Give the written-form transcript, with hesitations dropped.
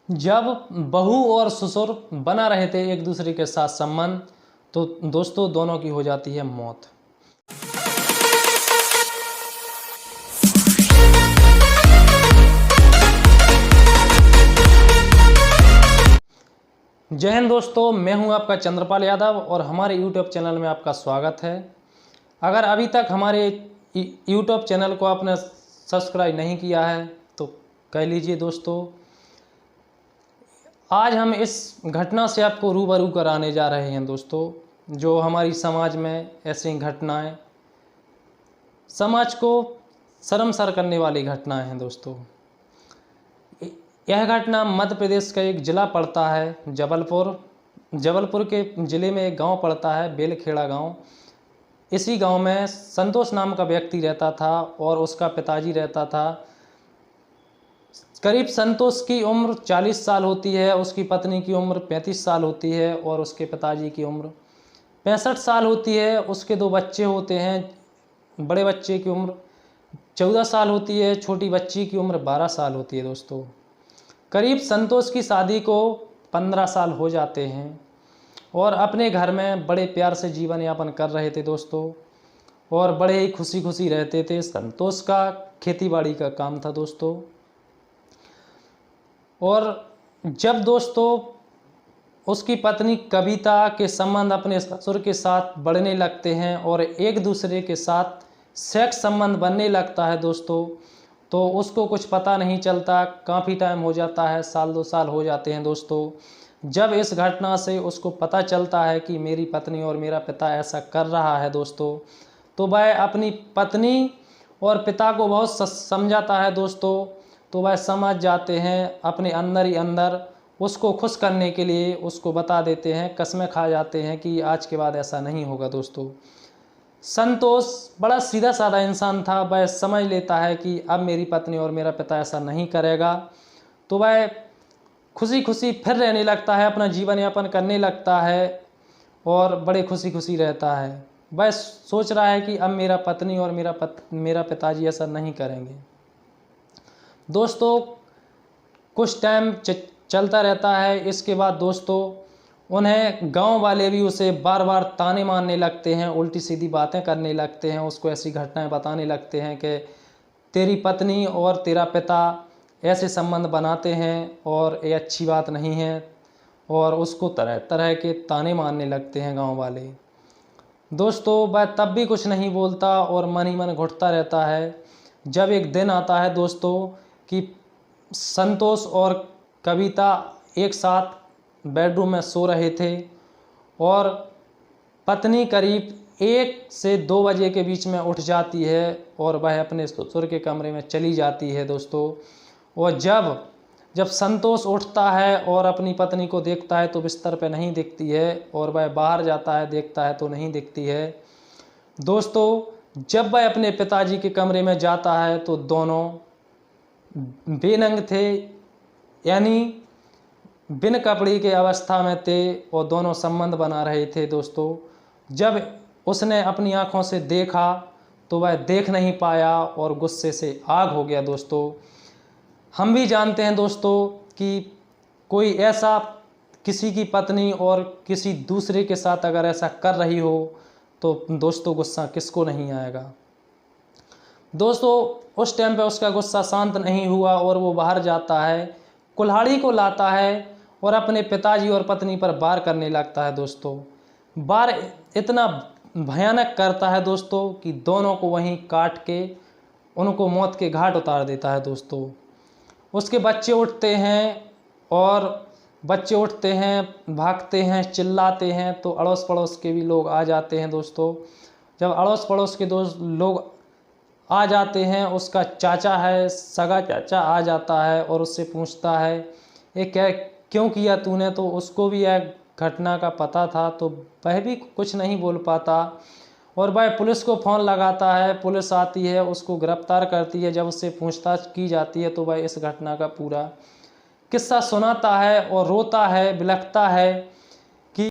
जब बहू और ससुर बना रहे थे एक दूसरे के साथ संबंध, तो दोस्तों दोनों की हो जाती है मौत। जय हिंद दोस्तों, मैं हूं आपका चंद्रपाल यादव और हमारे YouTube चैनल में आपका स्वागत है। अगर अभी तक हमारे YouTube चैनल को आपने सब्सक्राइब नहीं किया है तो कर लीजिए दोस्तों। आज हम इस घटना से आपको रूबरू कराने जा रहे हैं दोस्तों, जो हमारी समाज में ऐसी घटनाएं समाज को शर्मसार करने वाली घटनाएं हैं दोस्तों। यह घटना मध्य प्रदेश का एक ज़िला पड़ता है जबलपुर के ज़िले में एक गांव पड़ता है, बेलखेड़ा गांव। इसी गांव में संतोष नाम का व्यक्ति रहता था और उसका पिताजी रहता था। करीब संतोष की उम्र 40 साल होती है, उसकी पत्नी की उम्र 35 साल होती है और उसके पिताजी की उम्र 65 साल होती है। उसके 2 बच्चे होते हैं। बड़े बच्चे की उम्र 14 साल होती है, छोटी बच्ची की उम्र 12 साल होती है दोस्तों। करीब संतोष की शादी को 15 साल हो जाते हैं और अपने घर में बड़े प्यार से जीवन यापन कर रहे थे दोस्तों, और बड़े ही खुशी खुशी रहते थे। संतोष का खेतीबाड़ी का काम था दोस्तों। और जब दोस्तों उसकी पत्नी कविता के संबंध अपने ससुर के साथ बढ़ने लगते हैं और एक दूसरे के साथ सेक्स संबंध बनने लगता है दोस्तों, तो उसको कुछ पता नहीं चलता। काफ़ी टाइम हो जाता है, 1-2 साल हो जाते हैं दोस्तों। जब इस घटना से उसको पता चलता है कि मेरी पत्नी और मेरा पिता ऐसा कर रहा है दोस्तों, तो वह अपनी पत्नी और पिता को बहुत समझाता है दोस्तों। तो वह समझ जाते हैं, अपने अंदर ही अंदर उसको खुश करने के लिए उसको बता देते हैं, कसमें खा जाते हैं कि आज के बाद ऐसा नहीं होगा दोस्तों। संतोष बड़ा सीधा साधा इंसान था, वह समझ लेता है कि अब मेरी पत्नी और मेरा पिता ऐसा नहीं करेगा। तो वह खुशी खुशी फिर रहने लगता है, अपना जीवन यापन करने लगता है और बड़े खुशी खुशी रहता है। वह सोच रहा है कि अब मेरा पत्नी और मेरा पिताजी ऐसा नहीं करेंगे दोस्तों। कुछ टाइम चलता रहता है। इसके बाद दोस्तों उन्हें गांव वाले भी उसे बार बार ताने मारने लगते हैं, उल्टी सीधी बातें करने लगते हैं, उसको ऐसी घटनाएं बताने लगते हैं कि तेरी पत्नी और तेरा पिता ऐसे संबंध बनाते हैं और ये अच्छी बात नहीं है, और उसको तरह तरह के ताने मारने लगते हैं गांव वाले दोस्तों। वह तब भी कुछ नहीं बोलता और मन ही मन घुटता रहता है। जब एक दिन आता है दोस्तों कि संतोष और कविता एक साथ बेडरूम में सो रहे थे और पत्नी करीब 1 से 2 बजे के बीच में उठ जाती है और वह अपने ससुर के कमरे में चली जाती है दोस्तों। और जब संतोष उठता है और अपनी पत्नी को देखता है तो बिस्तर पे नहीं दिखती है, और वह बाहर जाता है, देखता है तो नहीं दिखती है दोस्तों। जब वह अपने पिताजी के कमरे में जाता है तो दोनों बेनंग थे, यानी बिन कपड़े के अवस्था में थे और दोनों संबंध बना रहे थे दोस्तों। जब उसने अपनी आंखों से देखा तो वह देख नहीं पाया और गुस्से से आग हो गया दोस्तों। हम भी जानते हैं दोस्तों कि कोई ऐसा किसी की पत्नी और किसी दूसरे के साथ अगर ऐसा कर रही हो तो दोस्तों गुस्सा किसको नहीं आएगा दोस्तों। उस टाइम पे उसका गुस्सा शांत नहीं हुआ और वो बाहर जाता है, कुल्हाड़ी को लाता है और अपने पिताजी और पत्नी पर वार करने लगता है दोस्तों। वार इतना भयानक करता है दोस्तों कि दोनों को वहीं काट के उनको मौत के घाट उतार देता है दोस्तों। उसके बच्चे उठते हैं, भागते हैं, चिल्लाते हैं, तो अड़ोस पड़ोस के भी लोग आ जाते हैं दोस्तों। जब अड़ोस पड़ोस के दोस्त लोग आ जाते हैं, उसका चाचा है, सगा चाचा आ जाता है और उससे पूछता है ये क्यों किया तूने। तो उसको भी यह घटना का पता था, तो वह भी कुछ नहीं बोल पाता और वह पुलिस को फ़ोन लगाता है। पुलिस आती है, उसको गिरफ्तार करती है। जब उससे पूछताछ की जाती है तो वह इस घटना का पूरा किस्सा सुनाता है और रोता है, बिलखता है